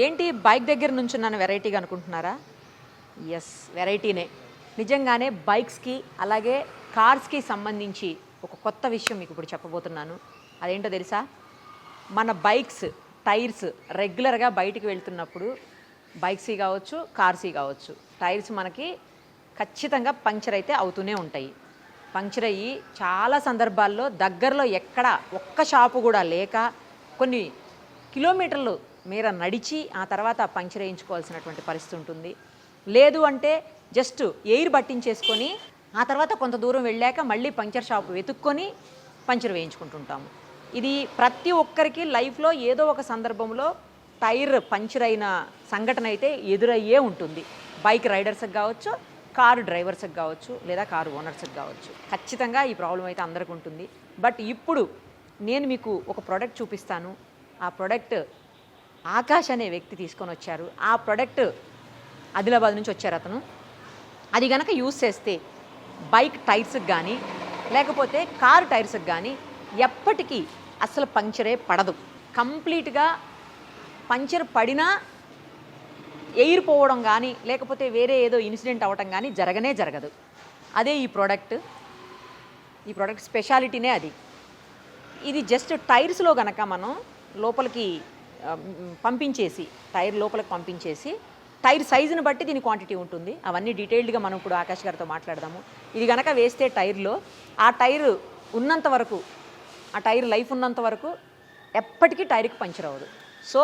ఏంటి బైక్ దగ్గర నుంచున్నాను వెరైటీగా అనుకుంటున్నారా? ఎస్, వెరైటీనే. నిజంగానే బైక్స్కి అలాగే కార్స్కి సంబంధించి ఒక కొత్త విషయం మీకు ఇప్పుడు చెప్పబోతున్నాను. అదేంటో తెలుసా? మన బైక్స్ టైర్స్ రెగ్యులర్గా బయటికి వెళ్తున్నప్పుడు బైక్సీ కావచ్చు, కార్సీ కావచ్చు, టైర్స్ మనకి ఖచ్చితంగా పంక్చర్ అయితే అవుతూనే ఉంటాయి. పంక్చర్ అయ్యి చాలా సందర్భాల్లో దగ్గరలో ఎక్కడ ఒక్క షాపు కూడా లేక కొన్ని కిలోమీటర్లు మేర నడిచి ఆ తర్వాత పంక్చర్ వేయించుకోవాల్సినటువంటి పరిస్థితి ఉంటుంది. లేదు అంటే జస్ట్ ఎయిర్ పట్టించేసుకొని ఆ తర్వాత కొంత దూరం వెళ్ళాక మళ్ళీ పంక్చర్ షాప్ వెతుక్కొని పంక్చర్ వేయించుకుంటుంటాము. ఇది ప్రతి ఒక్కరికి లైఫ్లో ఏదో ఒక సందర్భంలో టైర్ పంక్చర్ అయిన సంఘటన అయితే ఎదురయ్యే ఉంటుంది. బైక్ రైడర్స్కి కావచ్చు, కారు డ్రైవర్స్కి కావచ్చు, లేదా కారు ఓనర్స్కి కావచ్చు. ఖచ్చితంగా ఈ ప్రాబ్లం అయితే అందరికీ ఉంటుంది. బట్ ఇప్పుడు నేను మీకు ఒక ప్రోడక్ట్ చూపిస్తాను. ఆ ప్రోడక్ట్ ఆకాష్ అనే వ్యక్తి తీసుకొని వచ్చారు. ఆ ప్రోడక్ట్ ఆదిలాబాద్ నుంచి వచ్చారు అతను. అది కనుక యూస్ చేస్తే బైక్ టైర్స్కి కానీ లేకపోతే కారు టైర్స్కి కానీ ఎప్పటికీ అసలు పంక్చరే పడదు. కంప్లీట్గా పంక్చర్ పడినా ఎయిర్ పోవడం కానీ లేకపోతే వేరే ఏదో ఇన్సిడెంట్ అవ్వటం కానీ జరగదు. అదే ఈ ప్రోడక్ట్ స్పెషాలిటీనే అది. ఇది జస్ట్ టైర్స్లో కనుక మనం లోపలికి పంపించేసి టైర్ లోపలికి పంపించేసి టైర్ సైజుని బట్టి దీని క్వాంటిటీ ఉంటుంది. అవన్నీ డీటెయిల్డ్గా మనం ఇప్పుడు ఆకాష్ గారితో మాట్లాడదాము. ఇది కనుక వేస్తే టైర్లో ఆ టైర్ ఉన్నంత వరకు, ఆ టైర్ లైఫ్ ఉన్నంత వరకు ఎప్పటికీ టైర్కి పంక్చర్ అవ్వదు. సో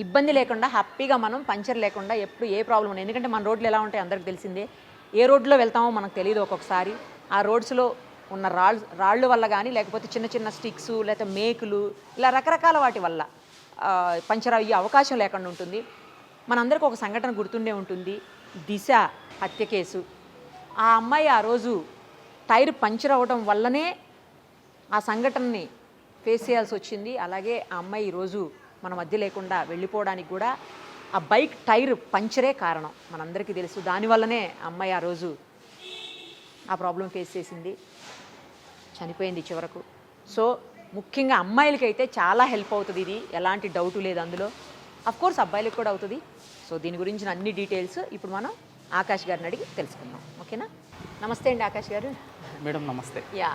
ఇబ్బంది లేకుండా హ్యాపీగా మనం పంక్చర్ లేకుండా ఎప్పుడు ఏ ప్రాబ్లం ఉండదు. ఎందుకంటే మన రోడ్లు ఎలా ఉంటాయి అందరికి తెలిసిందే. ఏ రోడ్లో వెళ్తామో మనకు తెలియదు ఒక్కొక్కసారి. ఆ రోడ్స్లో ఉన్న రాళ్ళు వల్ల కానీ లేకపోతే చిన్న చిన్న స్టిక్స్ లేకపోతే మేకులు ఇలా రకరకాల వాటి వల్ల పంక్చర్ అయ్యే అవకాశం లేకుండా ఉంటుంది. మనందరికీ ఒక సంఘటన గుర్తుండే ఉంటుంది, దిశ హత్య కేసు. ఆ అమ్మాయి ఆ రోజు టైర్ పంక్చర్ అవ్వడం వల్లనే ఆ సంఘటనని ఫేస్ చేయాల్సి వచ్చింది. అలాగే ఆ అమ్మాయి ఈరోజు మన మధ్య లేకుండా వెళ్ళిపోవడానికి కూడా ఆ బైక్ టైర్ పంక్చరే కారణం. మనందరికీ తెలుసు. దానివల్లనే అమ్మాయి ఆ రోజు ఆ ప్రాబ్లం ఫేస్ చేసింది, చనిపోయింది చివరకు. సో ముఖ్యంగా అమ్మాయిలకైతే చాలా హెల్ప్ అవుతుంది ఇది, ఎలాంటి డౌటు లేదు అందులో. అఫ్కోర్స్ అబ్బాయిలకు కూడా అవుతుంది. సో దీని గురించిన అన్ని డీటెయిల్స్ ఇప్పుడు మనం ఆకాష్ గారిని అడిగి తెలుసుకుందాం. ఓకేనా? నమస్తే అండి ఆకాష్ గారు. మేడం నమస్తే. యా,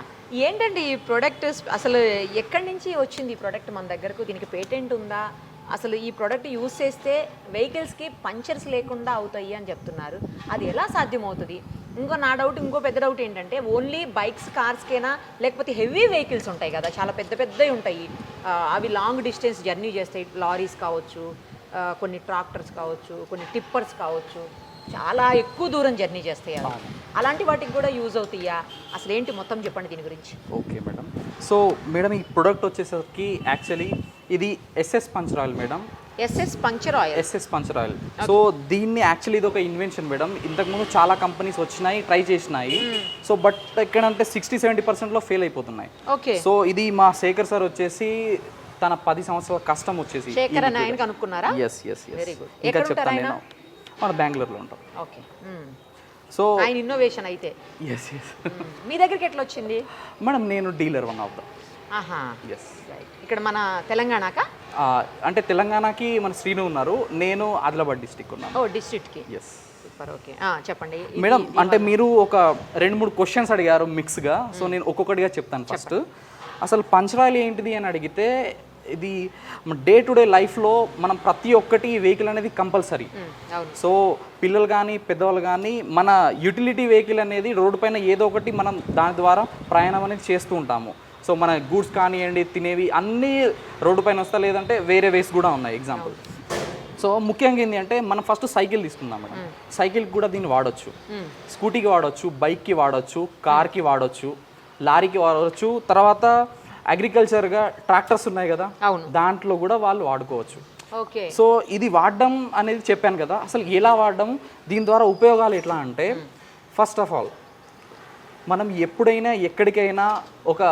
ఏంటండి ఈ ప్రోడక్ట్ అసలు ఎక్కడి నుంచి వచ్చింది ఈ ప్రోడక్ట్ మన దగ్గరకు? దీనికి పేటెంట్ ఉందా? అసలు ఈ ప్రోడక్ట్ యూజ్ చేస్తే వెహికల్స్కి పంచర్స్ లేకుండా అవుతాయి అని చెప్తున్నారు. అది ఎలా సాధ్యమవుతుంది? ఇంకో పెద్ద డౌట్ ఏంటంటే ఓన్లీ బైక్స్ కార్స్కేనా లేకపోతే హెవీ వెహికల్స్ ఉంటాయి కదా, చాలా పెద్దవి ఉంటాయి, అవి లాంగ్ డిస్టెన్స్ జర్నీ చేస్తాయి. లారీస్ కావచ్చు, కొన్ని ట్రాక్టర్స్ కావచ్చు, కొన్ని టిప్పర్స్ కావచ్చు, చాలా ఎక్కువ దూరం జర్నీ చేస్తాయి. అలాంటి వాటికి కూడా యూజ్ అవుతాయా? అసలు ఏంటి మొత్తం చెప్పండి దీని గురించి. Okay madam. సో మేడం ఈ ప్రోడక్ట్ వచ్చేసరికి యాక్చువల్లీ ఇది SS puncture oil madam. SS puncture oil. So దీన్ని యాక్చువల్లీ ఇది ఒక ఇన్వెన్షన్ మేడం. ఇంతకుముందు చాలా కంపెనీస్ వచ్చినాయి, ట్రై చేసినాయి. సో బట్ ఎక్కడంటే 60-70%లో ఫెయిల్ అయిపోతున్నాయి. ఓకే. సో ఇది మా శేఖర్ సార్ వచ్చేసి తన 10 సంవత్సరాల కష్టం వచ్చేసి కనుక్కున్నారా? ఎస్ ఇంకా చెప్తాను నేను. మన బెంగళూరులో ఉంటాం. ఓకే. సో ఆయన ఇన్నోవేషన్ అయితే ఎస్ మీ దగ్గరికి ఎట్లా వచ్చింది? మేడం నేను డీలర్ వన్ ఆఫ్ ద. ఆహా. ఎస్. ఇక్కడ మన తెలంగాణకా? అంటే తెలంగాణకి మన శ్రీను ఉన్నారు, నేను ఆదిలాబాద్ డిస్ట్రిక్ట్ ఉన్నాను. ఓ, డిస్ట్రిక్ట్కి. ఎస్. సూపర్. ఓకే, చెప్పండి మేడం. అంటే మీరు ఒక 2-3 క్వశ్చన్స్ అడిగారు మిక్స్గా. సో నేను ఒక్కొక్కటిగా చెప్తాను. ఫస్ట్ అసలు పంక్చర్ ఆయిల్ ఏంటిది అని అడిగితే, ఇది డే టు డే లైఫ్లో మనం ప్రతి ఒక్కటి వెహికల్ అనేది కంపల్సరీ. సో పిల్లలు కానీ పెద్దవాళ్ళు కానీ మన యూటిలిటీ వెహికల్ అనేది రోడ్డు పైన ఏదో ఒకటి మనం దాని ద్వారా ప్రయాణం అనేది చేస్తూ ఉంటాము. సో మన గూడ్స్ కానివ్వండి, తినేవి అన్నీ రోడ్డు పైన వస్తా, లేదంటే వేరే వేస్ కూడా ఉన్నాయి. ఎగ్జాంపుల్, సో ముఖ్యంగా ఏంటి అంటే మనం ఫస్ట్ సైకిల్ తీసుకుందాం మేడం. సైకిల్కి కూడా దీన్ని వాడచ్చు, స్కూటీకి వాడచ్చు, బైక్కి వాడచ్చు, కార్కి వాడచ్చు, లారీకి వాడవచ్చు. తర్వాత అగ్రికల్చర్గా ట్రాక్టర్స్ ఉన్నాయి కదా, దాంట్లో కూడా వాళ్ళు వాడుకోవచ్చు. ఓకే. సో ఇది వాడడం అనేది చెప్పాను కదా, అసలు ఎలా వాడడం, దీని ద్వారా ఉపయోగాలు ఎట్లా అంటే, ఫస్ట్ ఆఫ్ ఆల్ మనం ఎప్పుడైనా ఎక్కడికైనా ఒక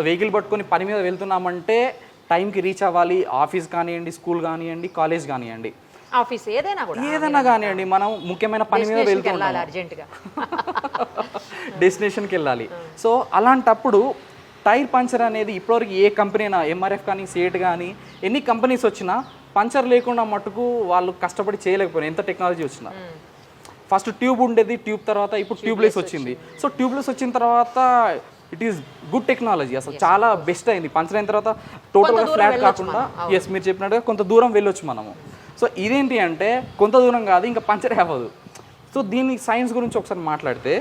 వెహికల్ పట్టుకొని పని మీద వెళ్తున్నామంటే టైంకి రీచ్ అవ్వాలి. ఆఫీస్ కానివ్వండి, స్కూల్ కానివ్వండి, కాలేజ్ కానివ్వండి, ఆఫీస్ ఏదైనా కానివ్వండి, మనం ముఖ్యమైన పని మీద వెళ్తున్నాం, డెస్టినేషన్కి వెళ్ళాలి. సో అలాంటప్పుడు టైర్ పంచర్ అనేది ఇప్పటివరకు ఏ కంపెనీ అయినా, ఎంఆర్ఎఫ్ కానీ, సిఎట్ కానీ, ఎన్ని కంపెనీస్ వచ్చినా పంచర్ లేకుండా మటుకు వాళ్ళు కష్టపడి చేయలేకపోయినా ఎంత టెక్నాలజీ వచ్చినా. ఫస్ట్ ట్యూబ్ ఉండేది, ట్యూబ్ తర్వాత ఇప్పుడు ట్యూబ్లెస్ వచ్చింది. సో ట్యూబ్లెస్ వచ్చిన తర్వాత ఇట్ ఈస్ గుడ్ టెక్నాలజీ, అసలు చాలా బెస్ట్ అయింది. పంచర్ అయిన తర్వాత టోటల్గా ఫ్లాట్ కాకుండా ఎస్ మీరు చెప్పినట్టుగా కొంత దూరం వెళ్ళొచ్చు మనము. సో ఇదేంటి అంటే కొంత దూరం కాదు, ఇంకా పంచర్ అవ్వదు. సో దీని సైన్స్ గురించి ఒకసారి మాట్లాడితే,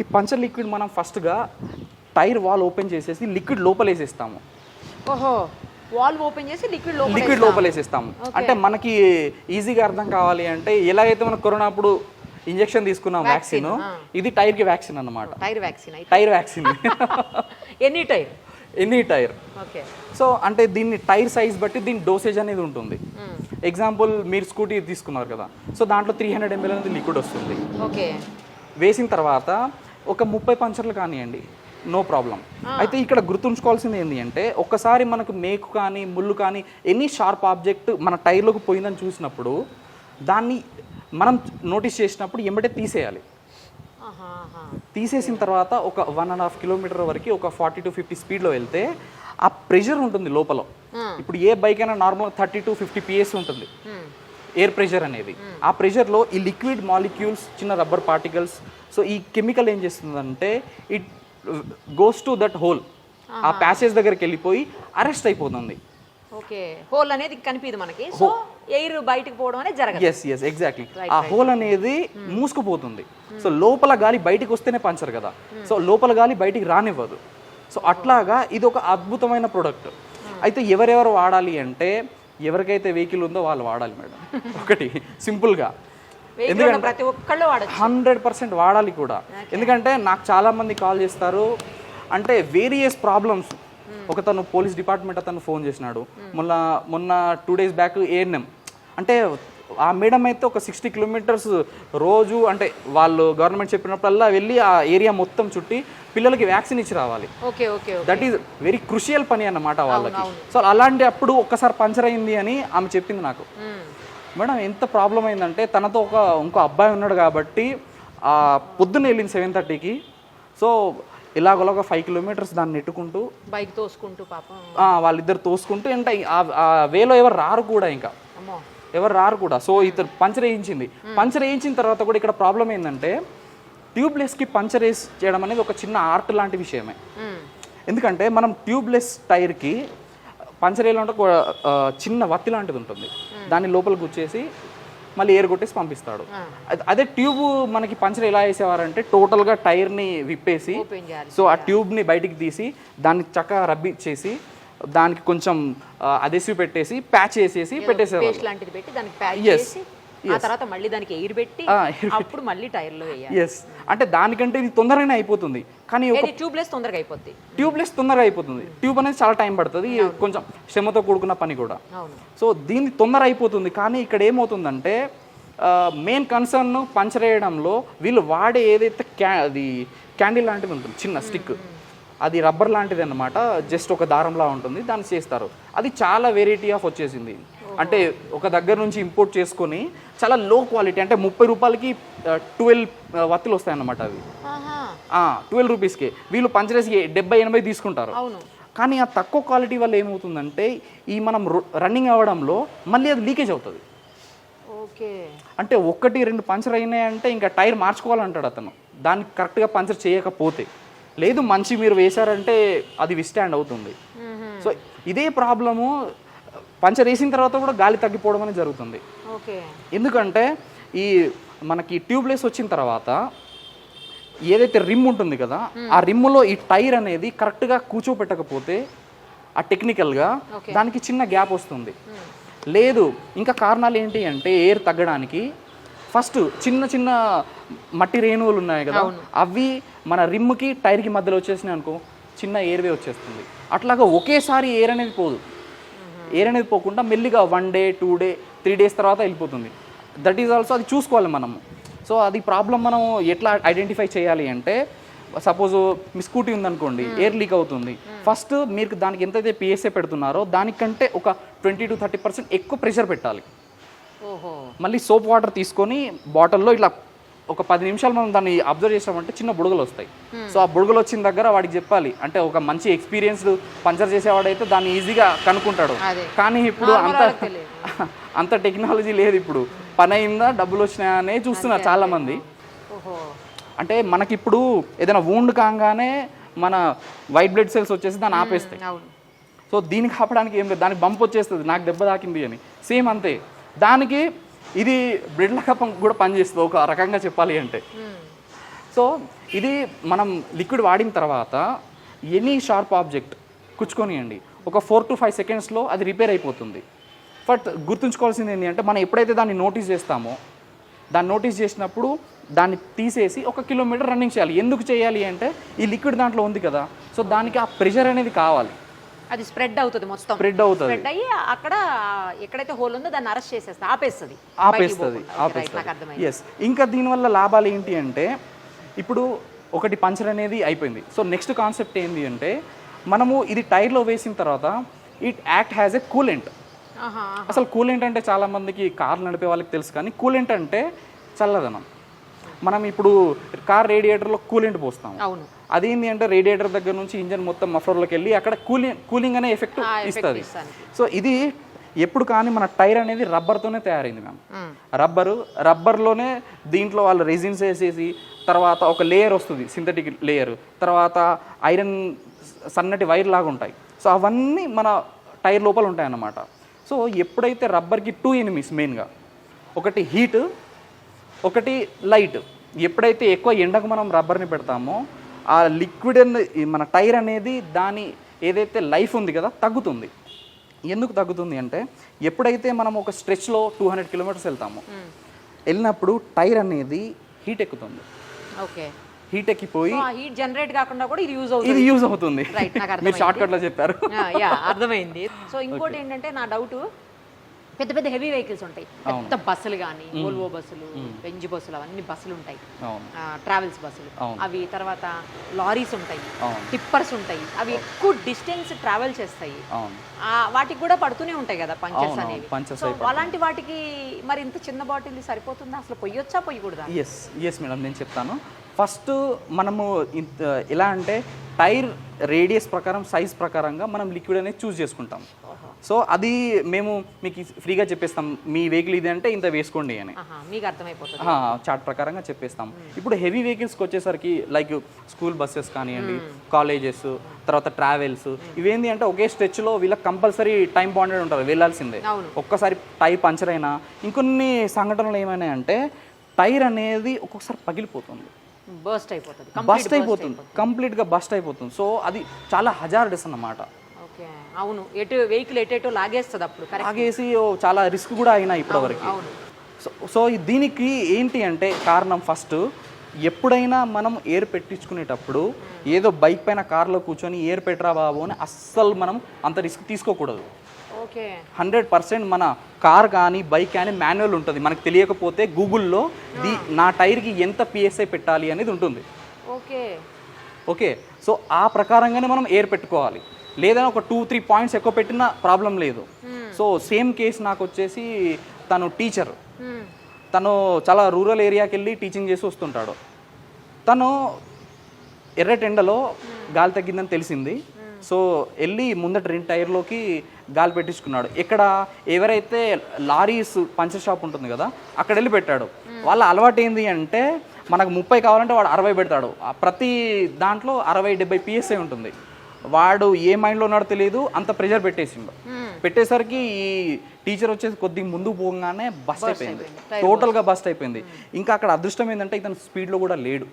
ఈ పంచర్ లిక్విడ్ మనం ఫస్ట్గా టైర్ వాల్ ఓపెన్ చేసేసి లిక్విడ్ లోపల వేసేస్తాము. ఓహో, వాల్ ఓపెన్ చేసి లిక్విడ్ లోపల వేసేస్తాము. అంటే మనకి ఈజీగా అర్థం కావాలి అంటే, ఎలాగైతే మనం కరోనా అప్పుడు ఇంజెక్షన్ తీసుకున్నాం వ్యాక్సిన్, ఇది టైర్కి వ్యాక్సిన్ అన్నమాట. Tyre vaccine any tyre. So అంటే దీన్ని టైర్ సైజ్ బట్టి దీని డోసేజ్ అనేది ఉంటుంది. ఎగ్జాంపుల్ మీరు స్కూటీ తీసుకున్నారు కదా, సో దాంట్లో 300 ml అనేది లిక్విడ్ వస్తుంది. వేసిన తర్వాత ఒక 30 పంచర్లు కానివ్వండి, నో ప్రాబ్లం. అయితే ఇక్కడ గుర్తుంచుకోవాల్సింది ఏంటి అంటే, ఒక్కసారి మనకు మేకు కానీ ముళ్ళు కానీ ఎనీ షార్ప్ ఆబ్జెక్ట్ మన టైర్లోకి పోయిందని చూసినప్పుడు, దాన్ని మనం నోటీస్ చేసినప్పుడు ఎమ్మటే తీసేయాలి. తీసేసిన తర్వాత ఒక 1.5 కిలోమీటర్ వరకు ఒక 40 to 50 స్పీడ్లో వెళ్తే ఆ ప్రెషర్ ఉంటుంది లోపల. ఇప్పుడు ఏ బైక్ అయినా నార్మల్ 30 to 50 PS ఉంటుంది ఎయిర్ ప్రెషర్ అనేది. ఆ ప్రెషర్లో ఈ లిక్విడ్ మాలిక్యూల్స్, చిన్న రబ్బర్ పార్టికల్స్, సో ఈ కెమికల్ ఏం చేస్తుందంటే it goes to that whole, ఆ ప్యాసేజ్ దగ్గరికి వెళ్ళిపోయి అరెస్ట్ అయిపోతుంది. ఓకే, హోల్ అనేది కనిపించదు మనకి, సో ఎయిర్ బయటికి పోవడం అనేది జరగదు. Yes exactly. ఆ హోల్ అనేది మూసుకుపోతుంది. సో లోపల గాలి బయటికి వస్తేనే పంచర్ కదా, సో లోపల గాలి బయటికి రానివ్వదు. సో అట్లాగా ఇది ఒక అద్భుతమైన ప్రోడక్ట్. అయితే ఎవరెవరు వాడాలి అంటే, ఎవరికైతే వెహికల్ ఉందో వాళ్ళు వాడాలి మేడం. ఒకటి సింపుల్గా, ఎందుకంటే ప్రతి ఒక్కళ్ళు 100% వాడాలి కూడా. ఎందుకంటే నాకు చాలా మంది కాల్ చేస్తారు, అంటే వేరియస్ ప్రాబ్లమ్స్. ఒకతను పోలీస్ డిపార్ట్మెంట్ అతను ఫోన్ చేసినాడు, మొన్న 2 days బ్యాక్ ఏఎన్ఎం. అంటే ఆ మేడం అయితే ఒక 60 kilometers రోజు, అంటే వాళ్ళు గవర్నమెంట్ చెప్పినప్పుడల్లా వెళ్ళి ఆ ఏరియా మొత్తం చుట్టి పిల్లలకి వ్యాక్సిన్ ఇచ్చి రావాలి. దట్ ఈస్ వెరీ క్రూషియల్ పని అన్నమాట వాళ్ళకి. సో అలాంటి అప్పుడు ఒక్కసారి పంచర్ అయింది అని ఆమె చెప్పింది నాకు. మేడం ఎంత ప్రాబ్లం అయిందంటే, తనతో ఇంకో అబ్బాయి ఉన్నాడు కాబట్టి పొద్దున్న వెళ్ళింది 7:30కి. సో ఇలాగొలాగా 5 kilometers దాన్ని నెట్టుకుంటూ బైక్ తోసుకుంటూ పాపం వాళ్ళిద్దరు తోసుకుంటూ, అంటే ఆ వేలో ఎవరు రారు కూడా, ఇంకా ఎవరు రారు కూడా. సో ఇతను పంచర్ వేయించింది. పంచర్ వేయించిన తర్వాత కూడా ఇక్కడ ప్రాబ్లం ఏంటంటే, ట్యూబ్లెస్కి పంచర్ వేసి చేయడం అనేది ఒక చిన్న ఆర్ట్ లాంటి విషయమే. ఎందుకంటే మనం ట్యూబ్లెస్ టైర్కి పంచర్ వేయాలంటే చిన్న వత్తి లాంటిది ఉంటుంది, దాన్ని లోపలికి గుచ్చేసి మళ్ళీ ఎయిర్ కొట్టేసి పంపిస్తాడు. అదే ట్యూబ్ మనకి పంచర్ ఎలా వేసేవారంటే, టోటల్గా టైర్ని విప్పేసి, సో ఆ ట్యూబ్ని బయటికి తీసి దాన్ని చక్కగా రబ్బిచ్చేసి దానికి కొంచెం అదెసివ్ పెట్టేసి ప్యాచ్ వేసేసి పెట్టేసేవారు. ఎస్, అంటే దానికంటే ఇది తొందరగానే అయిపోతుంది. కానీ ట్యూబ్లెస్ తొందరగా అయిపోతుంది. ట్యూబ్ అనేది చాలా టైం పడుతుంది, కొంచెం శ్రమతో కూడుకున్న పని కూడా. సో దీన్ని తొందర అయిపోతుంది. కానీ ఇక్కడ ఏమవుతుందంటే, మెయిన్ కన్సర్న్ పంచర్ వేయడంలో వీళ్ళు వాడే ఏదైతే అది క్యాండిల్ లాంటిది ఉంటుంది, చిన్న స్టిక్, అది రబ్బర్ లాంటిది అన్నమాట, జస్ట్ ఒక దారంలా ఉంటుంది, దాన్ని చేస్తారు. అది చాలా వెరైటీ ఆఫ్ వచ్చేసింది. అంటే ఒక దగ్గర నుంచి ఇంపోర్ట్ చేసుకొని చాలా లో క్వాలిటీ, అంటే 30 రూపాయలకి 12 వత్తులు వస్తాయి అన్నమాట. అవి 12 రూపీస్కి వీళ్ళు పంచరేసి 70-80 తీసుకుంటారు. కానీ ఆ తక్కువ క్వాలిటీ వల్ల ఏమవుతుందంటే, ఈ మనం రన్నింగ్ అవ్వడంలో మళ్ళీ అది లీకేజ్ అవుతుంది. అంటే 1-2 పంచర్ అయినాయంటే ఇంకా టైర్ మార్చుకోవాలంటాడు అతను, దానికి కరెక్ట్గా పంచర్ చేయకపోతే. లేదు మంచి మీరు వేశారంటే అది విస్టాండ్ అవుతుంది. సో ఇదే ప్రాబ్లము పంచర్ వేసిన తర్వాత కూడా గాలి తగ్గిపోవడం అనేది జరుగుతుంది. ఎందుకంటే ఈ మనకి ట్యూబ్లెస్ వచ్చిన తర్వాత ఏదైతే రిమ్ ఉంటుంది కదా, ఆ రిమ్లో ఈ టైర్ అనేది కరెక్ట్గా కూర్చోపెట్టకపోతే ఆ టెక్నికల్గా దానికి చిన్న గ్యాప్ వస్తుంది. లేదు, ఇంకా కారణాలు ఏంటి అంటే, ఎయిర్ తగ్గడానికి ఫస్ట్ చిన్న చిన్న మట్టి రేణువులు ఉన్నాయి కదా, అవి మన రిమ్కి టైర్కి మధ్యలో వచ్చేసినాయి అనుకో, చిన్న ఎయిర్వే వచ్చేస్తుంది. అట్లాగా ఒకేసారి ఎయిర్ అనేది పోదు. ఎయిర్ అనేది పోకుండా మెల్లిగా 1 day 2 day 3 days తర్వాత వెళ్ళిపోతుంది. దట్ ఈజ్ ఆల్సో అది చూసుకోవాలి మనము. సో అది ప్రాబ్లం మనం ఎట్లా ఐడెంటిఫై చేయాలి అంటే, సపోజ్ మీ స్కూటీ ఉందనుకోండి, ఎయిర్ లీక్ అవుతుంది. ఫస్ట్ మీరు దానికి ఎంతైతే PSA పెడుతున్నారో దానికంటే ఒక 20 to 30% ఎక్కువ ప్రెషర్ పెట్టాలి. మళ్ళీ సోప్ వాటర్ తీసుకొని బాటిల్లో ఇట్లా ఒక 10 నిమిషాలు మనం దాన్ని అబ్జర్వ్ చేసామంటే చిన్న బుడగలు వస్తాయి. సో ఆ బుడగలు వచ్చిన దగ్గర వాడికి చెప్పాలి, అంటే ఒక మంచి ఎక్స్పీరియన్స్డ్ పంచర్ చేసేవాడైతే దాన్ని ఈజీగా కనుక్కుంటాడు. కానీ ఇప్పుడు అంత టెక్నాలజీ లేదు ఇప్పుడు. పని అయిందా, డబ్బులు వచ్చినాయనే చూస్తున్నారు చాలామంది. ఓహో, అంటే మనకిప్పుడు ఏదైనా వూండ్ కాగానే మన వైట్ బ్లడ్ సెల్స్ వచ్చేసి దాన్ని ఆపేస్తాయి. అవును. సో దీనికి ఆపడానికి ఏం లేదు, దానికి బంప్ వచ్చేస్తుంది నాకు దెబ్బ తాకింది అని. సేమ్ అంతే, దానికి ఇది బ్లడ్ లాగా కూడా పనిచేస్తుంది ఒక రకంగా చెప్పాలి అంటే. సో ఇది మనం లిక్విడ్ వాడిన తర్వాత ఎనీ షార్ప్ ఆబ్జెక్ట్ కుచ్చుకొనియండి, ఒక 4 to 5 సెకండ్స్లో అది రిపేర్ అయిపోతుంది. బట్ గుర్తుంచుకోవాల్సింది ఏంటి అంటే, మనం ఎప్పుడైతే దాన్ని నోటీస్ చేస్తామో, దాన్ని నోటీస్ చేసినప్పుడు దాన్ని తీసేసి 1 కిలోమీటర్ రన్నింగ్ చేయాలి. ఎందుకు చేయాలి అంటే, ఈ లిక్విడ్ దాంట్లో ఉంది కదా, సో దానికి ఆ ప్రెషర్ అనేది కావాలి. అది స్ప్రెడ్ అవుతుంది, మొత్తం స్ప్రెడ్ అవుతుంది, స్ప్రెడ్ అయ్యి అక్కడ ఎక్కడైతే హోల్ ఉందో దాన్ని అరెస్ట్ చేసేస్తుంది, ఆపేస్తుంది. ఎస్. ఇంకా దీనివల్ల లాభాలు ఏంటి అంటే, ఇప్పుడు ఒకటి పంచర్ అనేది అయిపోయింది. సో నెక్స్ట్ కాన్సెప్ట్ ఏంటి అంటే, మనము ఇది టైర్లో వేసిన తర్వాత it act has a coolant. అసలు కూలెంట్ అంటే చాలామందికి కార్లు నడిపే వాళ్ళకి తెలుసు, కానీ కూలెంట్ అంటే చల్లదనం. మనం ఇప్పుడు కార్ రేడియేటర్లో కూలెంట్ పోస్తాము. అవును. అదేంటి అంటే, రేడియేటర్ దగ్గర నుంచి ఇంజన్ మొత్తం మఫ్లర్లోకి వెళ్ళి అక్కడ కూలింగ్ అనే ఎఫెక్ట్ ఇస్తుంది. సో ఇది ఎప్పుడు కానీ మన టైర్ అనేది రబ్బర్తోనే తయారైంది మ్యామ్. రబ్బర్లోనే దీంట్లో వాళ్ళు రెజిన్స్ వేసేసి, తర్వాత ఒక లేయర్ వస్తుంది సింథటిక్ లేయర్, తర్వాత ఐరన్ సన్నటి వైర్ లాగా ఉంటాయి. సో అవన్నీ మన టైర్ లోపల ఉంటాయి అన్నమాట. సో ఎప్పుడైతే రబ్బర్కి 2 ఎనిమీస్ మెయిన్గా, ఒకటి హీట్, ఒకటి లైట్. ఎప్పుడైతే ఎక్కువ ఎండకు మనం రబ్బర్ని పెడతామో, ఆ లిక్విడ్ మన టైర్ అనేది దాని ఏదైతే లైఫ్ ఉంది కదా తగ్గుతుంది. ఎందుకు తగ్గుతుంది అంటే, ఎప్పుడైతే మనం ఒక స్ట్రెచ్లో 200 కిలోమీటర్స్ వెళ్తామో, వెళ్ళినప్పుడు టైర్ అనేది హీట్ ఎక్కుతుంది. ఓకే, హీట్ ఎక్కిపోయి హీట్ జనరేట్ కాకుండా కూడా ఇది యూజ్ అవుతుంది. మీరు షార్ట్ కట్ లో చెప్పారు. అర్థమైంది. సో ఇంకోటి ఏంటంటే, నా డౌట్, పెద్ద పెద్ద హెవీ వెహికల్స్ ఉంటాయి, పెద్ద బస్సులు కానీ, వోల్వో బస్సులు, బెంజ్ బస్సులు, అవన్నీ బస్సులు ఉంటాయి, ట్రావెల్స్ బస్సులు, అవి తర్వాత లారీస్ ఉంటాయి, టిప్పర్స్ ఉంటాయి, అవి ఎక్కువ డిస్టెన్స్ ట్రావెల్ చేస్తాయి, వాటికి కూడా పడుతూనే ఉంటాయి కదా పంచర్స్ అనేవి. సో అలాంటి వాటికి మరి ఇంత చిన్న బాటిల్ సరిపోతుందా, అసలు పొయ్యొచ్చా పొయ్యకూడదా? ఎస్ మేడం, నేను చెప్తాను. ఫస్ట్ మనము ఎలా అంటే, టైర్ రేడియస్ ప్రకారం, సైజ్ ప్రకారంగా మనం లిక్విడ్ అనేది చూస్ చేసుకుంటాం. సో అది మేము మీకు ఫ్రీగా చెప్పేస్తాం, మీ వెహికల్ ఇది అంటే ఇంత వేసుకోండి అని మీకు అర్థమైపోతుంది, చార్ట్ ప్రకారంగా చెప్పేస్తాం. ఇప్పుడు హెవీ వెహికల్స్కి వచ్చేసరికి లైక్ స్కూల్ బస్సెస్ కానివ్వండి, కాలేజెస్, తర్వాత ట్రావెల్స్, ఇవేంటి అంటే ఒకే స్ట్రెచ్లో వీళ్ళకి కంపల్సరీ టైం బాండెడ్ ఉంటారు, వెళ్ళాల్సిందే. ఒక్కసారి టైర్ పంచర్ అయినా, ఇంకొన్ని సంఘటనలు ఏమైనా అంటే, టైర్ అనేది ఒక్కొక్కసారి పగిలిపోతుంది, బస్ట్ అయిపోతుంది, కంప్లీట్గా బస్ట్ అయిపోతుంది. సో అది చాలా హజార్డస్ అన్నమాట. అవును, వెహికల్ ఎటేటో లాగేస్తుంది, అప్పుడు లాగేసి చాలా రిస్క్ కూడా అయినాయి ఇప్పటివరకు. సో దీనికి ఏంటి అంటే కారణం, ఫస్ట్ ఎప్పుడైనా మనం ఎయిర్ పెట్టించుకునేటప్పుడు ఏదో బైక్ పైన కార్లో కూర్చొని ఎయిర్ పెట్టరా బాబు అని అస్సలు మనం అంత రిస్క్ తీసుకోకూడదు. 100% మన కార్ కానీ బైక్ కానీ మాన్యువల్ ఉంటుంది, మనకు తెలియకపోతే గూగుల్లో నా టైర్కి ఎంత PSI పెట్టాలి అనేది ఉంటుంది. ఓకే, సో ఆ ప్రకారంగానే మనం ఎయిర్ పెట్టుకోవాలి. లేదా ఒక 2-3 పాయింట్స్ ఎక్కువ పెట్టినా ప్రాబ్లం లేదు. సో సేమ్ కేసు నాకు వచ్చేసి, తను టీచర్, తను చాలా రూరల్ ఏరియాకి వెళ్ళి టీచింగ్ చేసి వస్తుంటాడు. తను ఎర్రటెండలో గాలి తగ్గిందని తెలిసింది. సో వెళ్ళి ముందట 2 టైర్లోకి గాలి పెట్టించుకున్నాడు. ఇక్కడ ఎవరైతే లారీస్ పంచర్ షాప్ ఉంటుంది కదా, అక్కడ వెళ్ళి పెట్టాడు. వాళ్ళ అలవాటు ఏంది అంటే, మనకు 30 కావాలంటే వాడు 60 పెడతాడు. ప్రతి దాంట్లో 60-70 PSI ఉంటుంది. వాడు ఏ మైండ్లో ఉన్నాడో తెలియదు, అంత ప్రెషర్ పెట్టేసిండు. పెట్టేసరికి ఈ టీచర్ వచ్చేసి కొద్దిగా ముందు పోగానే బస్ట్ అయిపోయింది, టోటల్గా బస్ట్ అయిపోయింది. ఇంకా అక్కడ అదృష్టం ఏంటంటే, ఇతను స్పీడ్లో కూడా లేడు,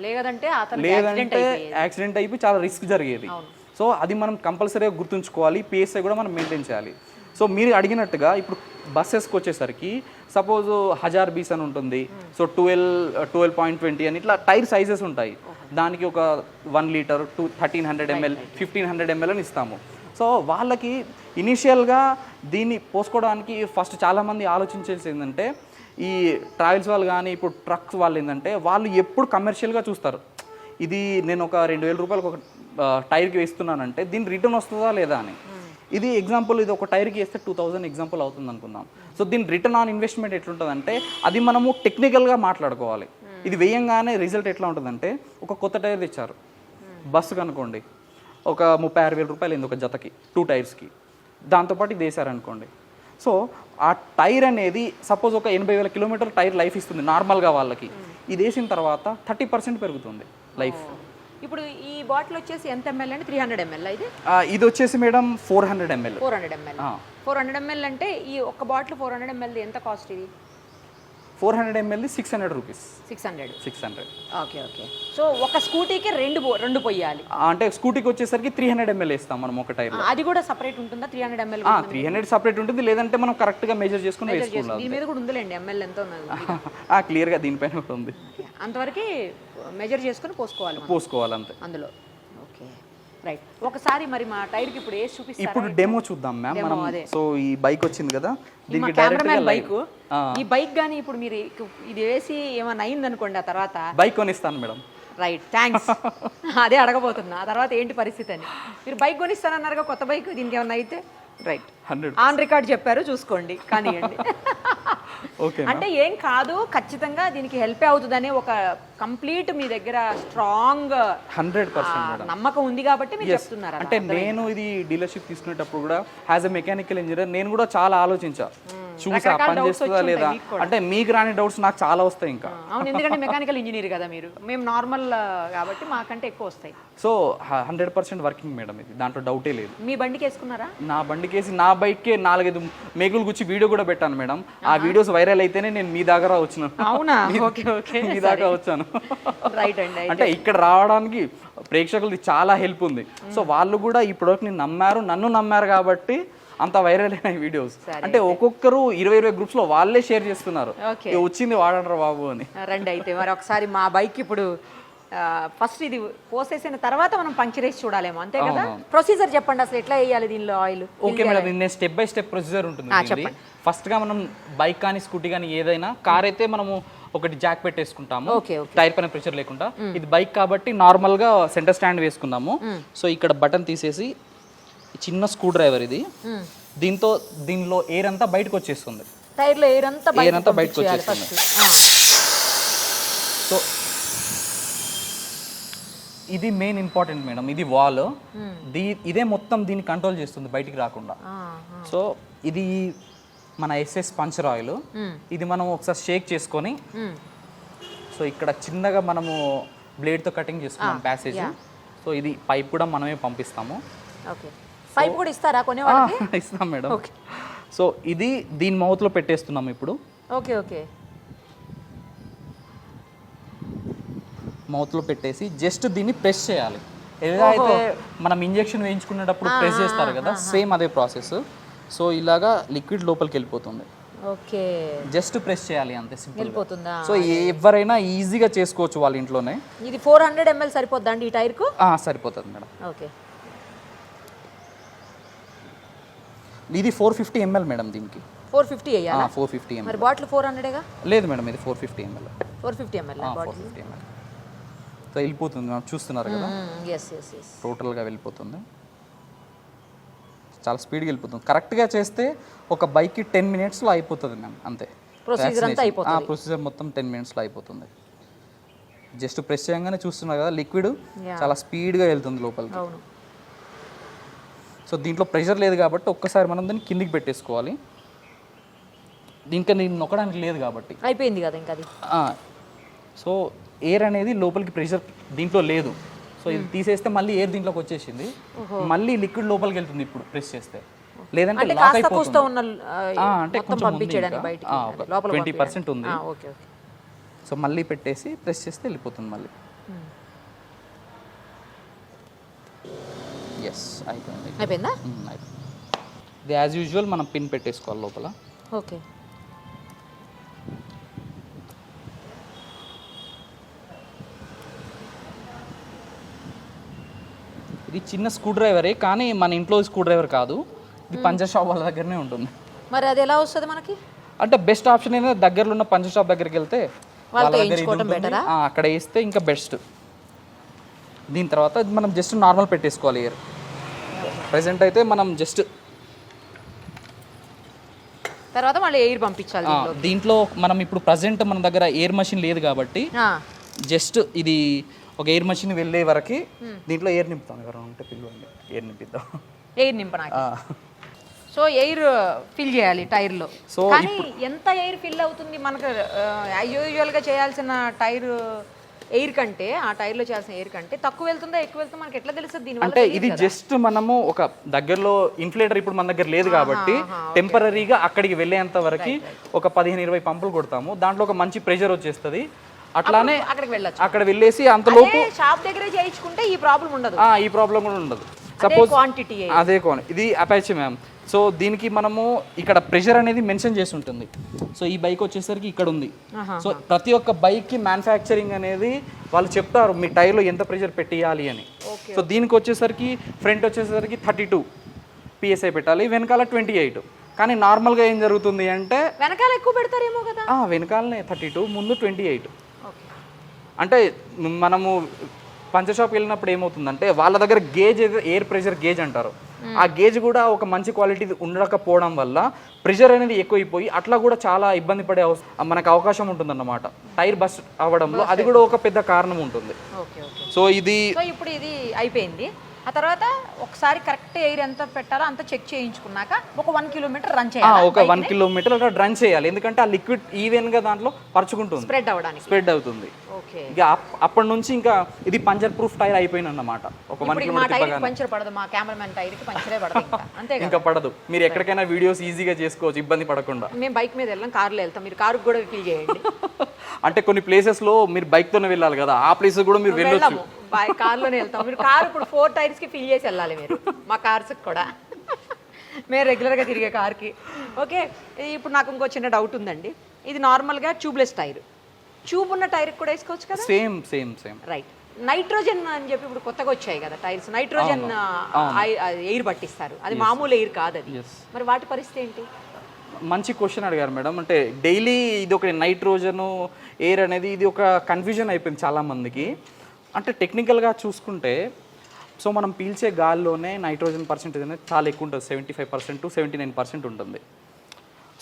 లేదంటే యాక్సిడెంట్ అయిపోయి చాలా రిస్క్ జరిగేది. సో అది మనం కంపల్సరీగా గుర్తుంచుకోవాలి, PSI కూడా మనం మెయింటైన్ చేయాలి. సో మీరు అడిగినట్టుగా ఇప్పుడు బస్సెస్కి వచ్చేసరికి సపోజ్ 1000 బీస్ అని ఉంటుంది, సో 12.20 అని ఇట్లా టైర్ సైజెస్ ఉంటాయి. దానికి ఒక 1 లీటర్ 1300 ml 1500 ml అని ఇస్తాము. సో వాళ్ళకి ఇనీషియల్గా దీన్ని పోసుకోవడానికి ఫస్ట్ చాలామంది ఆలోచించేసి ఏంటంటే, ఈ ట్రావెల్స్ వాళ్ళు కానీ ఇప్పుడు ట్రక్స్ వాళ్ళు ఏంటంటే, వాళ్ళు ఎప్పుడు కమర్షియల్గా చూస్తారు. ఇది నేను ఒక 2000 రూపాయలకు ఒక టైర్కి వేస్తున్నానంటే దీని రిటర్న్ వస్తుందా లేదా అని. ఇది ఎగ్జాంపుల్, ఇది ఒక టైర్కి వేస్తే 2000 ఎగ్జాంపుల్ అవుతుంది అనుకుందాం. సో దీని రిటర్న్ ఆన్ ఇన్వెస్ట్మెంట్ ఎట్లుంటుందంటే, అది మనము టెక్నికల్గా మాట్లాడుకోవాలి. ఇది వేయంగానే రిజల్ట్ ఎట్లా ఉంటుందంటే, ఒక కొత్త టైర్ తెచ్చారు బస్సుకు అనుకోండి, ఒక 36,000 రూపాయలు అయింది ఒక జతకి 2 టైర్స్కి. దాంతోపాటు ఇది వేసారనుకోండి, సో ఆ టైర్ అనేది సపోజ్ ఒక 80,000 కిలోమీటర్ టైర్ లైఫ్ ఇస్తుంది నార్మల్గా వాళ్ళకి. ఇది వేసిన తర్వాత 30% పెరుగుతుంది లైఫ్. ఇప్పుడు ఈ బాటిల్ వచ్చేసి ఎంత ఎంఎల్ అండి? 300 ఎంఎల్ ఇది? ఇది వచ్చేసి మేడం 400 ml. 400 ఎంఎల్. 400 ఎంఎల్ అంటే ఈ ఒక్క బాటిల్ 400 ఎంఎల్ ఎంత కాస్ట్ ఇది? 400 ml 600 rupees. 600. Okay okay. So ఒక స్కూటీకి రెండు పొయ్యాలి అంటే స్కూటీకి వచ్చేసరికి 300 ml వేస్తాం మనం ఒక టైర్. అది కూడా సపరేట్ ఉంటుందా? 300 ఎంఎల్ 300 సపరేట్ ఉంటుంది, లేదంటే మనం కరెక్ట్గా మెజర్ చేసుకుని వేసుకుంటాం. దీని మీద కూడా ఉందిలేండి ఎంఎల్ ఎంత ఉన్నది. క్లియర్గా దీనిపైన కూడా ఉంది. అంతవరకు మెజర్ చేసుకుని పోసుకోవాలి అంతే అందులో. Okay right. ఒకసారి మరి మా టైర్కి ఇప్పుడు వేసి చూపిస్తారా? ఇప్పుడు డెమో చూద్దాం మ్యామ్ మనం. సో ఈ బైక్ వచ్చింది కదా, దీనికి కెమెరామ్యాన్ బైక్. ఈ బైక్ కానీ ఇప్పుడు మీరు ఇది వేసి ఏమైనా అయింది అనుకోండి, ఆ తర్వాత బైక్ కొనిస్తాను మేడం. Right, thanks. అదే అడగబోతున్నా, ఆ తర్వాత ఏంటి పరిస్థితి అని. మీరు బైక్ కొనిస్తానన్నారుగా, కొత్త బైక్, దీనికి ఏమన్నా అయితే రైట్ 100 ఆన్ రికార్డ్ చెప్పారు, చూసుకోండి కానివ్వండి. ఓకే, అంటే ఏం కాదు, ఖచ్చితంగా దీనికి హెల్ప్ అవుతుందని ఒక కంప్లీట్ మీ దగ్గర స్ట్రాంగ్ 100% నమ్మకం ఉంది కాబట్టి మీరు చెప్తున్నారు. అంటే నేను ఇది డీలర్షిప్ తీసుకునేటప్పుడు కూడా యాజ్ ఎ మెకానికల్ ఇంజనీర్ నేను కూడా చాలా ఆలోచించా, చూసా పని చేస్తుందా లేదా. అంటే మీకు రాని డౌట్స్ నాకు చాలా వస్తాయి ఇంకా. అవును, ఎందుకంటే మెకానికల్ ఇంజనీర్ కదా మీరు, మేము నార్మల్ కాబట్టి మాకంటే ఎక్కువ వస్తాయి. సో 100% వర్కింగ్ మేడం ఇది, దాంట్లో డౌటే లేదు. మీ బండికి వేసుకున్నారా? నా బండికి వేసి నా బైక్కే 4-5 మేకులు గుచ్చి వీడియో కూడా పెట్టాను మేడం. ఆ వీడియోస్ వైరల్ అయితేనే నేను మీ దగ్గర వచ్చినాను. అవునా? ఓకే ఓకే, మీ దాకా వచ్చాను. రైట్ అండి. అంటే ఇక్కడ రావడానికి ప్రేక్షకులది చాలా హెల్ప్ ఉంది. సో వాళ్ళు కూడా ఈ ప్రోడక్ట్ని నన్ను నమ్మారు కాబట్టి అంత వైరల్ అయిన వీడియోస్. అంటే ఒక్కొక్కరు 20 గ్రూప్స్ లో వాళ్ళే షేర్ చేస్తున్నారు, వచ్చింది వాడంటారు బాబు అని. రండి అయితే మరి ఒకసారి మా బైక్ ఇప్పుడు ఫస్ట్ ఇది పోసేసిన తర్వాత మనం పంక్చర్ వేసి చూడాలేమో, అంతే కదా? ప్రొసీజర్ చెప్పండి అసలు ఎట్లా వేయాలి దీనిలో ఆయిల్. ఓకే మేడం, నేను స్టెప్ బై స్టెప్ ప్రొసీజర్ ఉంటుంది. ఫస్ట్ గా మనం బైక్ కానీ స్కూటీ కానీ ఏదైనా, కార్ అయితే మనము ఒకటి జాక్ పెట్టేసుకుంటాము టైర్ పైన ప్రెషర్ లేకుండా. ఇది బైక్ కాబట్టి నార్మల్ గా సెంటర్ స్టాండ్ వేసుకుందాము. సో ఇక్కడ బటన్ తీసేసి చిన్న స్క్రూ డ్రైవర్ ఇది, దీనిలో ఎయిర్ అంతా బయటకు వచ్చేస్తుంది. టైర్ లో ఎయిర్ అంతా బయటకు వచ్చేస్తుంది. సో ఇది మెయిన్ ఇంపార్టెంట్ మేడం, ఇది వాల్. ఇదే మొత్తం దీన్ని కంట్రోల్ చేస్తుంది బయటికి రాకుండా. సో ఇది మన ఎస్ఎస్ పంచర్ ఆయిల్. ఇది మనం ఒకసారి షేక్ చేసుకొని, సో ఇక్కడ చిన్నగా మనము బ్లేడ్తో కటింగ్ చేసుకున్నాం ప్యాసేజ్. సో ఇది పైప్ కూడా మనమే పంపిస్తాము. పైప్ కూడా ఇస్తారా కొనేవాళ్ళకి? ఇస్తాం మేడం. సో ఇది దీని మౌత్లో పెట్టేస్తున్నాం ఇప్పుడు. Okay okay. మౌత్లో పెట్టేసి జస్ట్ దీన్ని ప్రెస్ చేయాలి. ఏదైతే మనం ఇంజెక్షన్ వేయించుకునేటప్పుడు ప్రెస్ చేస్తారు కదా, సేమ్ అదే ప్రాసెస్. సో ఇలాగా లిక్విడ్ లోపలికి వెళ్ళిపోతుంది. ఓకే, జస్ట్ ప్రెస్ చేయాలి అంతే, సింపుల్ వెళ్ళిపోతుందా? సో ఎవరైనా ఈజీగా చేసుకోవచ్చు వాళ్ళ ఇంట్లోనే. ఇది 400 ml సరిపోద్దా అండి ఈ టైర్ కు? సరిపోతుంది మేడం. ఓకే, ఇది 450 ml మేడం. దీనికి 450 అయ్యాలా? 450 ml. మరి బాటిల్ 400 గా? లేదు మేడం, ఇది 450 ml. 450 ml bottle. 450 ml. So వెళ్ళిపోతుంది మ్యామ్, చూస్తున్నారు కదా. టోటల్గా వెళ్ళిపోతుంది, చాలా స్పీడ్గా వెళ్ళిపోతుంది. కరెక్ట్గా చేస్తే ఒక బైక్కి 10 minutesలో అయిపోతుంది మ్యామ్, అంతే. ప్రొసీజర్ మొత్తం 10 minutesలో అయిపోతుంది. జస్ట్ ప్రెస్ చేయగానే చూస్తున్నారు కదా, లిక్విడ్ చాలా స్పీడ్గా వెళ్తుంది లోపలికి. సో దీంట్లో ప్రెషర్ లేదు కాబట్టి ఒక్కసారి మనం దాన్ని కిందికి పెట్టేసుకోవాలి. దీనికి నేను నొక్కడానికి లేదు కాబట్టి అయిపోయింది కదా ఇంకా అది. సో ఎయిర్ అనేది లోపలికి ప్రెషర్ దీంట్లో లేదు. సో ఇది తీసేస్తే మళ్ళీ ఎయిర్ దీంట్లోకి వచ్చేసింది, మళ్ళీ లిక్విడ్ లోపలికి వెళ్తుంది ఇప్పుడు ప్రెస్ చేస్తే. లేదంటే లాక్ అయిపోతుంది. అంటే కొంచెం 20% ఉంది. సో మళ్ళీ పెట్టేసి ప్రెస్ చేస్తే వెళ్ళిపోతుంది మళ్ళీ. ఎస్, అయిపోయిందా? ఇది యాజ్ యూజువల్ మనం పిన్ పెట్టేసుకోవాలి లోపల. ఓకే, ఇది చిన్న స్క్రూ డ్రైవరే, కానీ మన ఇంట్లో స్క్రూ డ్రైవర్ కాదు, ఇది పంచర్ షాప్ వాళ్ళ దగ్గరనే ఉంటుంది. మరి అది ఎలా వస్తుంది మనకి? అంటే బెస్ట్ ఆప్షన్ ఏంటంటే దగ్గరలో ఉన్న పంచర్ షాప్ దగ్గరికి వెళ్తే వాళ్ళ దగ్గర అక్కడ వేస్తే ఇంకా బెస్ట్. దీని తర్వాత మనం జస్ట్ నార్మల్ పెట్టేసుకోవాలి ఎయిర్. ప్రెసెంట్ అయితే మనం జస్ట్ తర్వాత మళ్ళీ ఎయిర్ పంపించాలి దీంట్లో. మనం ఇప్పుడు ప్రజెంట్ మన దగ్గర ఎయిర్ మషిన్ లేదు కాబట్టి జస్ట్ ఇది ఒక ఎయిర్ మషిన్ వెళ్ళే వరకు దీంట్లో ఎయిర్ నింపుతాం. ఎవరైనా ఉంటే పిల్లలు ఎయిర్ నింపిద్దాం. ఎయిర్ నింపనా? సో ఎయిర్ ఫిల్ చేయాలి టైర్లో. సో కానీ ఎంత ఎయిర్ ఫిల్ అవుతుంది మనకు యూజువల్గా చేయాల్సిన టైర్ ఎయిర్ కంటే, ఆ టైర్లో చేయాల్సిన ఎయిర్ కంటే తక్కువ వెళ్తుందా ఎక్కువ వెళ్తుందా మనకి ఎట్లా తెలుస్తుంది దీనివల్ల? అంటే ఇది జస్ట్ మనము ఒక దగ్గరలో ఇన్ఫ్లేటర్ ఇప్పుడు మన దగ్గర లేదు కాబట్టి టెంపరీగా అక్కడికి వెళ్ళేంత వరకు ఒక 15-20 పంపులు కొడతాము. దాంట్లో ఒక మంచి ప్రెషర్ వచ్చేస్తుంది. అట్లానే అక్కడికి వెళ్ళొచ్చు. అక్కడ వెళ్ళేసి అంతలోపు షాప్ దగ్గరే చేయించుకుంటే ఈ ప్రాబ్లం ఉండదు. ఈ ప్రాబ్లం కూడా ఉండదు. సపోజ్ క్వాంటిటీ అదే ఇది అపాచీ మ్యామ్. సో దీనికి మనము ఇక్కడ ప్రెషర్ అనేది మెన్షన్ చేసి ఉంటుంది. సో ఈ బైక్ వచ్చేసరికి ఇక్కడ ఉంది. సో ప్రతి ఒక్క బైక్కి మ్యానుఫ్యాక్చరింగ్ అనేది వాళ్ళు చెప్తారు మీ టైర్లో ఎంత ప్రెషర్ పెట్టేయాలి అని. సో దీనికి వచ్చేసరికి ఫ్రంట్ వచ్చేసరికి 32 PSI పెట్టాలి, వెనకాల 28. కానీ నార్మల్గా ఏం జరుగుతుంది అంటే వెనకాల ఎక్కువ పెడతారేమో కదా. వెనకాలనే 32, ముందు 28. అంటే మనము పంచర్ షాప్కి వెళ్ళినప్పుడు ఏమవుతుందంటే వాళ్ళ దగ్గర గేజ్ ఎయిర్ ప్రెషర్ గేజ్ అంటారు. ఆ గేజ్ కూడా ఒక మంచి క్వాలిటీ ఉండకపోవడం వల్ల ప్రెషర్ అనేది ఎక్కువైపోయి అట్లా కూడా చాలా ఇబ్బంది పడే మనకు అవకాశం ఉంటుందన్నమాట. టైర్ బస్ట్ అవ్వడంలో అది కూడా ఒక పెద్ద కారణం ఉంటుంది. సో ఇప్పుడు ఇది అయిపోయింది. ఆ తర్వాత ఒకసారి కరెక్ట్ ఎయిర్ ఎంత పెట్టాలో అంత చెక్ చేయించుకున్నాక ఒక 1 కిలోమీటర్ రన్ చేయాలి. ఒక 1 కిలోమీటర్ రన్ చేయాలి. ఎందుకంటే ఆ లిక్విడ్ ఈవెన్ గా దాంట్లో పరుచుకుంటుంది, స్ప్రెడ్ అవుతుంది. ఇక అప్పటి నుంచి ఇంకా ఇది పంచర్ ప్రూఫ్ టైర్ అయిపోయింది అన్నమాట. ఒక 1 కిలోమీటర్ పంచర్ పడదు, మా కెమెరామెన్ టైర్ కి పంచరే పడదు అంతే. ఇంకా పడదు. మీరు ఎక్కడికైనా వీడియోస్ ఈజీగా చేసుకోవచ్చు ఇబ్బంది పడకుండా. మేము బైక్ మీద వెళ్ళాం, కార్లో వెళ్తాం, మీరు కారు కూడా ఫిల్ చేయండి. అంటే కొన్ని ప్లేసెస్ లో మీరు బైక్ తోనే వెళ్ళాలి కదా, ఆ ప్లేస్ కూడా మీరు వెళ్ళొచ్చు. కార్లోనే వెళ్తాం. మీరు కారు ఇప్పుడు 4 టైర్స్ కి ఫిల్ చేసి వెళ్ళాలి మీరు, మా కార్స్ కూడా. మేము రెగ్యులర్గా తిరిగే కార్కి. ఓకే, ఇప్పుడు నాకు ఇంకో చిన్న డౌట్ ఉందండి. ఇది నార్మల్గా ట్యూబ్లెస్ టైర్, ట్యూబ్ ఉన్న టైర్ కూడా వేసుకోవచ్చు కదా? Same right. నైట్రోజన్ అని చెప్పి ఇప్పుడు కొత్తగా వచ్చాయి కదా టైర్స్, నైట్రోజన్ ఎయిర్ పట్టిస్తారు, అది మామూలు ఎయిర్ కాదు అది. మరి వాటి పరిస్థితి ఏంటి? మంచి క్వశ్చన్ అడిగారు మేడం. అంటే డైలీ ఇది ఒక నైట్రోజన్ ఎయిర్ అనేది ఇది ఒక కన్ఫ్యూజన్ అయిపోయింది చాలా మందికి. అంటే టెక్నికల్గా చూసుకుంటే సో మనం పీల్చే గాల్లోనే నైట్రోజన్ పర్సెంటేజ్ అనేది చాలా ఎక్కువ ఉంటుంది, 75% to 79% ఉంటుంది.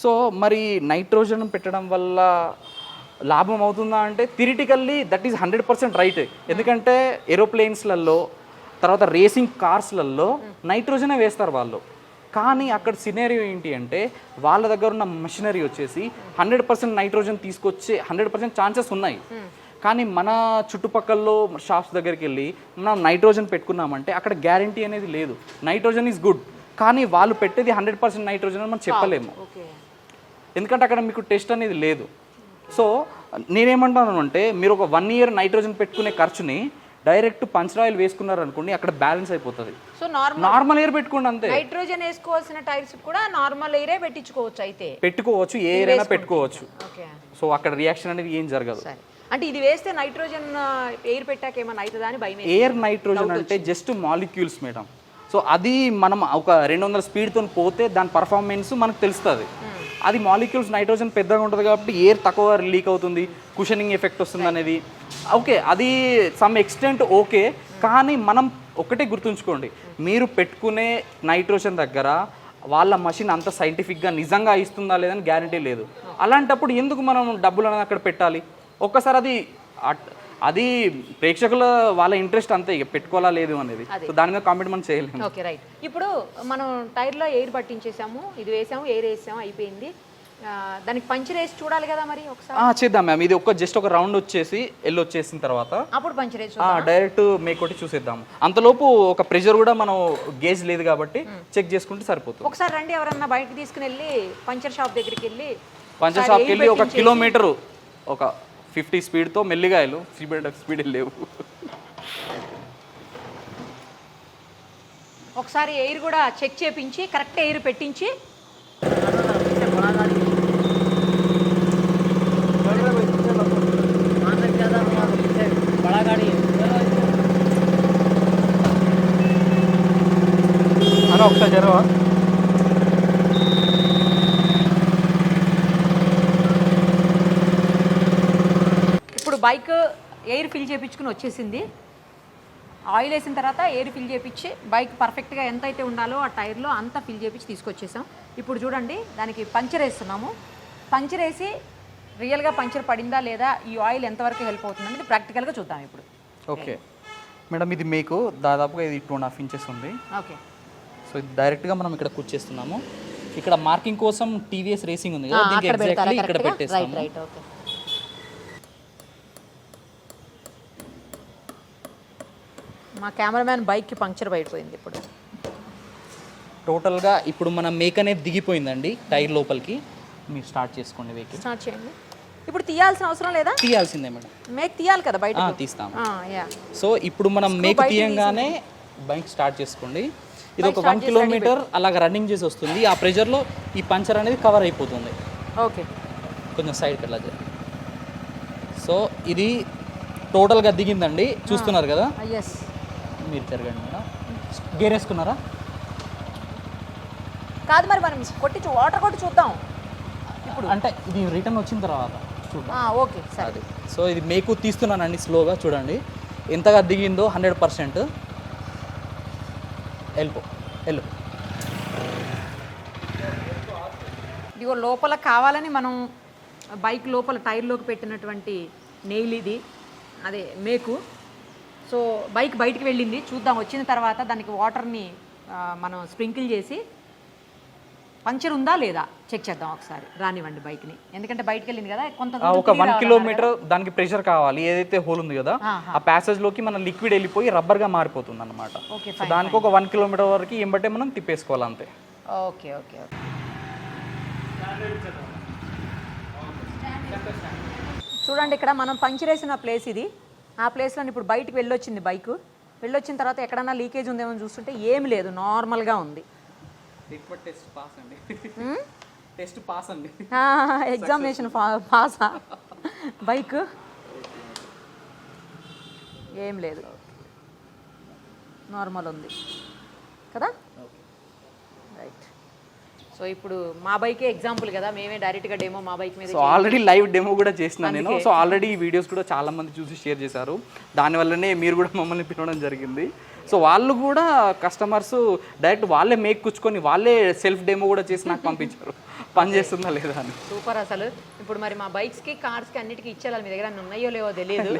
సో మరి నైట్రోజన్ పెట్టడం వల్ల లాభం అవుతుందా అంటే థియరిటికల్లీ దట్ ఈస్ 100% రైట్. ఎందుకంటే ఏరోప్లేన్స్లలో తర్వాత రేసింగ్ కార్స్లలో నైట్రోజనే వేస్తారు వాళ్ళు. కానీ అక్కడ సినేరియో ఏంటి అంటే వాళ్ళ దగ్గర ఉన్న మెషినరీ వచ్చేసి 100% నైట్రోజన్ తీసుకొచ్చే 100% ఛాన్సెస్ ఉన్నాయి. కానీ మన చుట్టుపక్కల షాప్స్ దగ్గరికి వెళ్ళి మనం నైట్రోజన్ పెట్టుకున్నామంటే అక్కడ గ్యారంటీ అనేది లేదు. నైట్రోజన్ ఈజ్ గుడ్, కానీ వాళ్ళు పెట్టేది 100% నైట్రోజన్ అని మనం చెప్పలేము. ఎందుకంటే అక్కడ మీకు టెస్ట్ అనేది లేదు. సో నేనేమంటాను అంటే మీరు ఒక 1 year నైట్రోజన్ పెట్టుకునే ఖర్చుని డైరెక్ట్ పంచర్ ఆయిల్ వేసుకున్నారు అనుకోండి, అక్కడ బ్యాలెన్స్ అయిపోతుంది. సో నార్మల్ ఎయిర్ పెట్టుకోండి అంతే. నైట్రోజన్ వేసుకోవాల్సిన టైర్స్ కూడా నార్మల్ ఎయిరే పెట్టించుకోవచ్చు, అయితే పెట్టుకోవచ్చు, ఏ ఎయిర్ అయినా పెట్టుకోవచ్చు. సో అక్కడ రియాక్షన్ అనేది ఏం జరగదు. అంటే ఇది వేస్తే నైట్రోజన్ ఎయిర్ పెట్టాక ఏమైనా అవుతుందా అని భయం. ఎయిర్ నైట్రోజన్ అంటే జస్ట్ మాలిక్యూల్స్ మేడం. సో అది మనం ఒక 200 స్పీడ్తో పోతే దాని పర్ఫార్మెన్స్ మనకు తెలుస్తుంది. అది మాలిక్యూల్స్ నైట్రోజన్ పెద్దగా ఉంటుంది కాబట్టి ఎయిర్ తక్కువ లీక్ అవుతుంది, కుషనింగ్ ఎఫెక్ట్ వస్తుంది అనేది ఓకే, అది సమ్ ఎక్స్టెంట్ ఓకే. కానీ మనం ఒకటే గుర్తుంచుకోండి, మీరు పెట్టుకునే నైట్రోజన్ దగ్గర వాళ్ళ మషిన్ అంత సైంటిఫిక్గా నిజంగా ఇస్తుందా లేదని గ్యారంటీ లేదు. అలాంటప్పుడు ఎందుకు మనం డబ్బులు అనేది అక్కడ పెట్టాలి? ఒక్కసారి అది ప్రేక్షకుల వాళ్ళ ఇంట్రెస్ట్ అంతే, ఇక పెట్టుకోవాలా లేదు అనేది. సో దాని మీద కామెంట్ మనం చేయలేము. Okay right. ఇప్పుడు మనం టైర్లో ఎయిర్ పట్టించేసాము, ఇది వేసాము, ఎయిర్ వేసాము, అయిపోయింది. దానికి పంచర్ వేసి చూడాలి కదా మరి ఒకసారి. చేద్దాం మ్యామ్. ఇది జస్ట్ ఒక రౌండ్ వచ్చేసి వచ్చేసిన తర్వాత అప్పుడు పంచర్ వేసి డైరెక్ట్ మేకొట్టి చూసేద్దాము. అంతలోపు ఒక ప్రెషర్ కూడా మనం గేజ్ లేదు కాబట్టి చెక్ చేసుకుంటే సరిపోతుంది. ఒకసారి రండి, ఎవరన్నా బయటకు తీసుకుని వెళ్ళి పంచర్ షాప్ దగ్గరికి వెళ్ళి, పంచర్ షాప్కి వెళ్ళి 1 కిలోమీటర్ ఒక 50 స్పీడ్తో మెల్లిగా వెళ్ళు, స్పీడ్ లేవు. ఒకసారి ఎయిర్ కూడా చెక్ చేపించి కరెక్ట్ ఎయిర్ పెట్టించి ఒకసారి జరగవా? ఇప్పుడు బైక్ ఎయిర్ ఫిల్ చేయించుకుని వచ్చేసింది. ఆయిల్ వేసిన తర్వాత ఎయిర్ ఫిల్ చేయించి బైక్ పర్ఫెక్ట్గా ఎంత అయితే ఉండాలో ఆ టైర్లో అంతా ఫిల్ చేయించి తీసుకొచ్చేసాం. ఇప్పుడు చూడండి, దానికి పంచర్ వేస్తున్నాము. పంచర్ వేసి రియల్గా పంచర్ పడిందా లేదా, ఈ ఆయిల్ ఎంతవరకు హెల్ప్ అవుతుంది అనేది ప్రాక్టికల్గా చూద్దాం ఇప్పుడు. ఓకే మేడం, ఇది మీకు దాదాపుగా ఇది 2.5 inches ఉంది. ఓకే. సో సో ఇది డైరెక్ట్గా మనం ఇక్కడ కూర్చేస్తున్నాము. ఇక్కడ మార్కింగ్ కోసం టీవీఎస్ రేసింగ్ ఉంది కదా, దీనికి అక్కడ పెడతారా ఎగ్జాక్ట్లీ ఇక్కడ కరెక్ట్గా? రైట్ పెట్టేస్తాము. Right okay. మా కెమెరామ్యాన్ బైక్కి పంక్చర్ పడిపోయింది ఇప్పుడు. టోటల్గా ఇప్పుడు మన మేక్ అనేది దిగిపోయిందండి టైర్ లోపలికి. మీరు స్టార్ట్ చేసుకోండి వెహికల్. స్టార్ట్ చేయండి. ఇప్పుడు తీయాల్సిన అవసరం లేదా? తీయాల్సిందే మేడం. మేక్ తీయాలి కదా బయట. తీస్తాము. యా. సో ఇప్పుడు మనం మేక్ తీయంగానే బైక్ స్టార్ట్ చేసుకోండి. ఇది ఒక 1 కిలోమీటర్ అలాగ రన్నింగ్ చేసి వస్తుంది. ఆ ప్రెషర్లో ఈ పంచర్ అనేది కవర్ అయిపోతుంది. ఓకే. కొంచెం సైడ్కి వెళ్ళదు. సో ఇది టోటల్గా దిగిందండి, చూస్తున్నారు కదా. ఎస్. మీరు తిరగండి మేడం. గేర్ వేసుకున్నారా? కాదు మరి మనం వాటర్ కొట్టి చూద్దాం ఇప్పుడు. అంటే ఇది రిటర్న్ వచ్చిన తర్వాత చూద్దాం. ఓకే సరే. అది సో ఇది మేకు తీస్తున్నానండి స్లోగా. చూడండి ఎంతగా దిగిందో. 100%. వెళ్ళు. ఇదిగో లోపల కావాలని మనం బైక్ లోపల టైర్లోకి పెట్టినటువంటి నెయిల్ ఇది, అదే మేకు. సో బైక్ బయటికి వెళ్ళింది, చూద్దాం. వచ్చిన తర్వాత దానికి వాటర్ని మనం స్ప్రింకిల్ చేసి పంచర్ ఉందా లేదా చెక్ చేద్దాం ఒకసారి. రానివ్వండి బైక్ని, ఎందుకంటే బయటికి వెళ్ళింది కదా. ఒక 1 కిలోమీటర్ దానికి ప్రెషర్ కావాలి. ఏదైతే హోల్ ఉంది కదా ఆ ప్యాసేజ్ లోకి మన లిక్విడ్ వెళ్ళిపోయి రబ్బర్ గా మారిపోతుంది అనమాట. దానికి ఒక 1 కిలోమీటర్ వరకు ఎంబటే మనం తిప్పేసుకోవాలి అంతే. Okay okay okay. చూడండి ఇక్కడ మనం పంచర్ వేసిన ప్లేస్ ఇది. ఆ ప్లేస్లో ఇప్పుడు బయటికి వెళ్ళొచ్చింది బైక్. వెళ్ళొచ్చిన తర్వాత ఎక్కడన్నా లీకేజ్ ఉందేమో చూస్తుంటే ఏమి లేదు, నార్మల్గా ఉంది. ఎగ్జామినేషన్ పాసా? బైక్ ఏం లేదు, నార్మల్ ఉంది కదా. రైట్. సో ఇప్పుడు మా బైకే ఎగ్జాంపుల్ కదా, మేమే డైరెక్ట్గా డెమో మా బైక్ మీద. సో ఆల్రెడీ లైవ్ డెమో కూడా చేసిన నేను. సో ఆల్రెడీ ఈ వీడియోస్ కూడా చాలా మంది చూసి షేర్ చేశారు. దానివల్లనే మీరు కూడా మమ్మల్ని పిలవడం జరిగింది. సో వాళ్ళు కూడా కస్టమర్స్ డైరెక్ట్ వాళ్ళే మేక్ కూర్చుకొని వాళ్ళే సెల్ఫ్ డెమో కూడా చేసి నాకు పంపించారు పని చేస్తుందా లేదా అని. సూపర్ అసలు. ఇప్పుడు మరి మా బైక్స్కి కార్స్కి అన్నిటికీ ఇచ్చేయాలి, మీ దగ్గర ఉన్నాయో లేవో తెలియదు.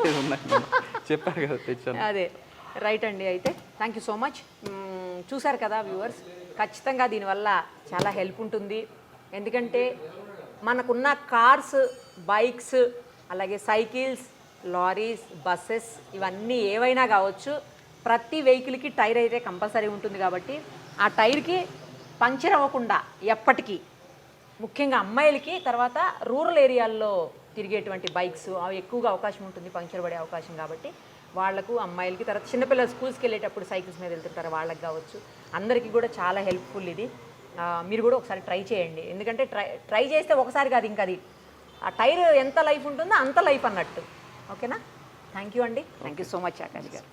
చెప్పారు కదా తెచ్చాను. అదే రైట్ అండి. అయితే థ్యాంక్ యూ సో మచ్. చూసారు కదా వ్యూవర్స్, ఖచ్చితంగా దీనివల్ల చాలా హెల్ప్ ఉంటుంది. ఎందుకంటే మనకున్న కార్స్, బైక్స్, అలాగే సైకిల్స్, లారీస్, బస్సెస్, ఇవన్నీ ఏవైనా కావచ్చు, ప్రతి వెహికల్కి టైర్ అయితే కంపల్సరీ ఉంటుంది. కాబట్టి ఆ టైర్కి పంక్చర్ అవ్వకుండా ఎప్పటికీ, ముఖ్యంగా అమ్మాయిలకి, తర్వాత రూరల్ ఏరియాల్లో తిరిగేటువంటి బైక్స్ అవి ఎక్కువగా అవకాశం ఉంటుంది పంక్చర్ పడే అవకాశం. కాబట్టి వాళ్లకు, అమ్మాయిలకి, తర్వాత చిన్నపిల్లలు స్కూల్స్కి వెళ్ళేటప్పుడు సైకిల్స్ మీద వెళ్తుంటారు వాళ్ళకి కావచ్చు, అందరికీ కూడా చాలా హెల్ప్ఫుల్ ఇది. మీరు కూడా ఒకసారి ట్రై చేయండి. ఎందుకంటే ట్రై చేస్తే ఒకసారి కాదు, ఇంకా అది ఆ టైర్ ఎంత లైఫ్ ఉంటుందో అంత లైఫ్ అన్నట్టు. ఓకేనా? థ్యాంక్ యూ అండి. Thank you so much Akash గారు.